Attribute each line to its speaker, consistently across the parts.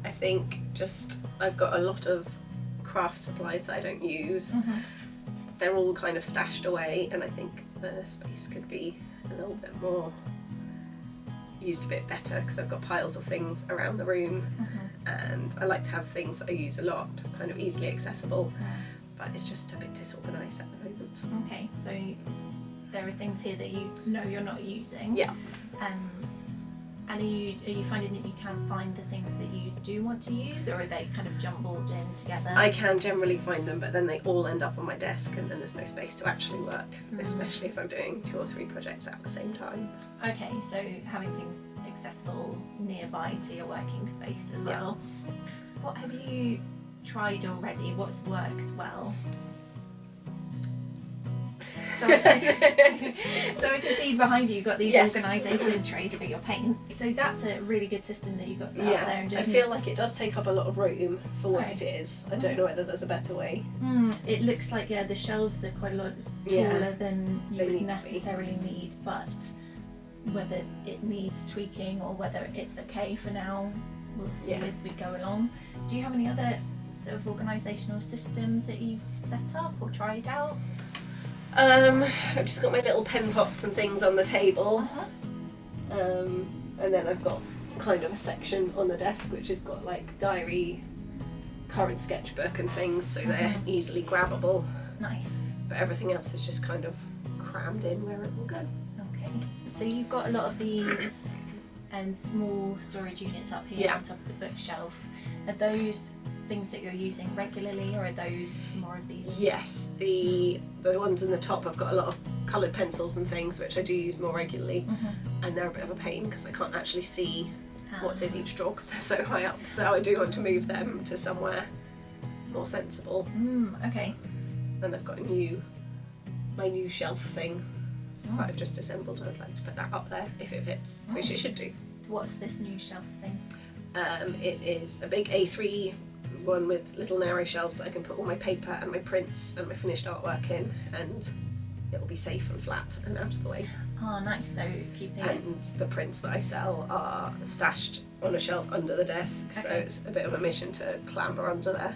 Speaker 1: I think just I've got a lot of craft supplies that I don't use. They're all kind of stashed away, and I think the space could be a little bit more used a bit better because I've got piles of things around the room, and I like to have things that I use a lot, kind of easily accessible, but it's just a bit disorganised at the moment.
Speaker 2: Okay, so there are things here that you know you're not using.
Speaker 1: Yeah.
Speaker 2: And are you finding that you can find the things that you do want to use, or are they kind of jumbled in together?
Speaker 1: I can generally find them, but then they all end up on my desk, and then there's no space to actually work, especially if I'm doing 2 or 3 projects at the same time.
Speaker 2: Okay, so having things accessible nearby to your working space as well. What have you tried already? What's worked well? So I can see behind you you've got these organisation trays for your paint. So that's a really good system that you've got set up there. And just
Speaker 1: I feel like it does take up a lot of room for what it is. I don't know whether there's a better way.
Speaker 2: It looks like the shelves are quite a lot taller than you would necessarily need, but whether it needs tweaking or whether it's okay for now, we'll see as we go along. Do you have any other sort of organisational systems that you've set up or tried out?
Speaker 1: I've just got my little pen pots and things on the table, and then I've got kind of a section on the desk which has got like diary, current sketchbook and things, so they're easily grabbable.
Speaker 2: Nice.
Speaker 1: But everything else is just kind of crammed in where it will go.
Speaker 2: Okay. So you've got a lot of these and small storage units up here on top of the bookshelf. Are those things that you're using regularly, or are those more of these?
Speaker 1: Yes, the ones in the top I've got a lot of coloured pencils and things which I do use more regularly, and they're a bit of a pain because I can't actually see what's in each drawer because they're so high up, so I do want to move them to somewhere more sensible.
Speaker 2: Okay.
Speaker 1: Then I've got my new shelf thing that I've just assembled, and I'd like to put that up there if it fits, which it should do.
Speaker 2: What's this new shelf thing?
Speaker 1: It is a big A3 one with little narrow shelves that I can put all my paper and my prints and my finished artwork in, and it will be safe and flat and out of the way.
Speaker 2: Oh, nice. So keeping
Speaker 1: And the prints that I sell are stashed on a shelf under the desk, so it's a bit of a mission to clamber under there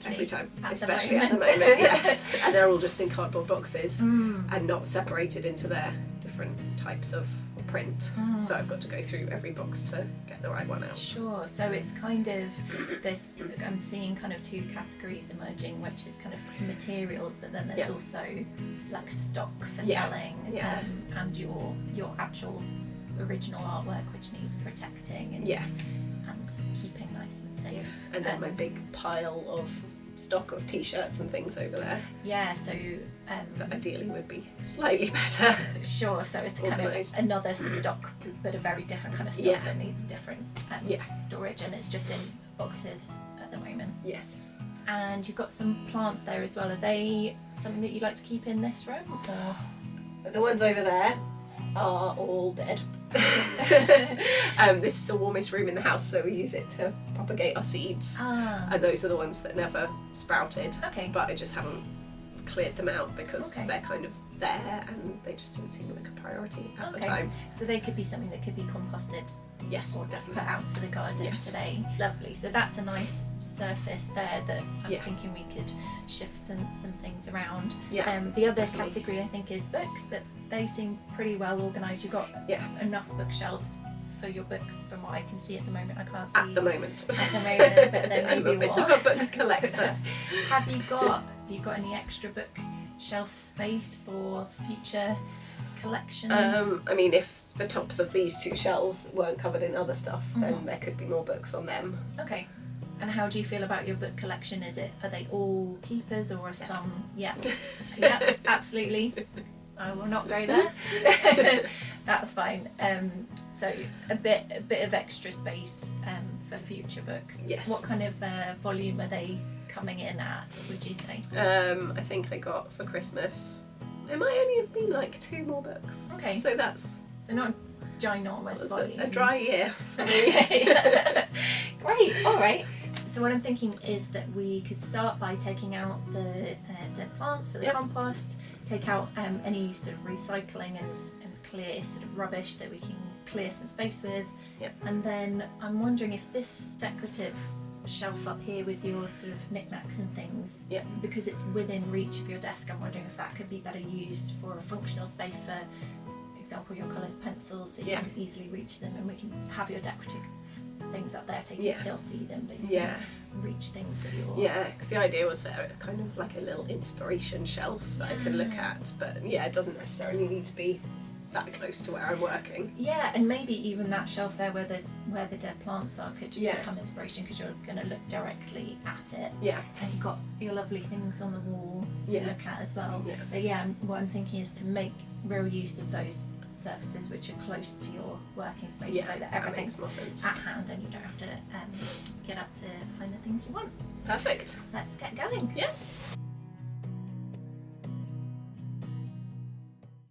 Speaker 1: every time, especially at the moment. Yes, and they're all just in cardboard boxes and not separated into their different types of print, so I've got to go through every box to get the right one out.
Speaker 2: Sure. So it's kind of I'm seeing kind of 2 categories emerging, which is kind of materials, but then there's also like stock for selling, and your actual original artwork which needs protecting and keeping nice and safe.
Speaker 1: And then my big pile of stock of t-shirts and things over there.
Speaker 2: Yeah, so
Speaker 1: that ideally would be slightly better.
Speaker 2: Sure, so it's kind of another stock, but a very different kind of stock that needs different storage, and it's just in boxes at the moment.
Speaker 1: Yes.
Speaker 2: And you've got some plants there as well. Are they something that you'd like to keep in this room, or?
Speaker 1: The ones over there are all dead. This is the warmest room in the house, so we use it to propagate our seeds, and those are the ones that never sprouted.
Speaker 2: Okay.
Speaker 1: But I just haven't cleared them out because they're kind of there and they just didn't seem like a priority at the time.
Speaker 2: So they could be something that could be composted.
Speaker 1: Yes,
Speaker 2: or
Speaker 1: definitely.
Speaker 2: Put out to the garden today. Lovely. So that's a nice surface there that I'm thinking we could shift some things around. The other category I think is books, but they seem pretty well organised. You've got enough bookshelves for your books from what I can see at the moment. I can't see
Speaker 1: at the moment,
Speaker 2: but then
Speaker 1: I'm
Speaker 2: maybe
Speaker 1: a bit of a book collector.
Speaker 2: Have you got any extra bookshelf space for future collections?
Speaker 1: I mean, if the tops of these 2 shelves weren't covered in other stuff, then there could be more books on them.
Speaker 2: Okay. And how do you feel about your book collection? Are they all keepers, or are some? Yeah, absolutely. I will not go there. That's fine. So a bit of extra space for future books.
Speaker 1: Yes.
Speaker 2: What kind of volume are they coming in at, would you say?
Speaker 1: I think I got for Christmas, it might only have been like 2 more books.
Speaker 2: Okay.
Speaker 1: So that's
Speaker 2: not ginormous volume.
Speaker 1: A dry year for me.
Speaker 2: Great. All right. So what I'm thinking is that we could start by taking out the dead plants for the compost, take out any sort of recycling and clear sort of rubbish that we can clear some space with.
Speaker 1: Yeah.
Speaker 2: And then I'm wondering if this decorative shelf up here with your sort of knickknacks and things,
Speaker 1: Yeah.
Speaker 2: because it's within reach of your desk, I'm wondering if that could be better used for a functional space, for example your coloured pencils, so you
Speaker 1: Yeah.
Speaker 2: can easily reach them, and we can have your decorative things up there so you
Speaker 1: Yeah.
Speaker 2: can still see them, but you
Speaker 1: Yeah.
Speaker 2: can reach things that you're...
Speaker 1: Yeah, because the idea was there kind of like a little inspiration shelf that I could look at, but yeah, it doesn't necessarily need to be that close to where I'm working.
Speaker 2: Yeah, and maybe even that shelf there where the dead plants are could
Speaker 1: Yeah.
Speaker 2: become inspiration, because you're going to look directly at it.
Speaker 1: Yeah.
Speaker 2: And you've got your lovely things on the wall to
Speaker 1: Yeah.
Speaker 2: look at as well.
Speaker 1: Yeah.
Speaker 2: But yeah, what I'm thinking is to make real use of those surfaces which are close to your working space,
Speaker 1: Yeah,
Speaker 2: so that
Speaker 1: that
Speaker 2: everything's
Speaker 1: makes more sense.
Speaker 2: at hand and you don't have to get up to find the things you want.
Speaker 1: Perfect.
Speaker 2: Let's get going.
Speaker 1: Yes.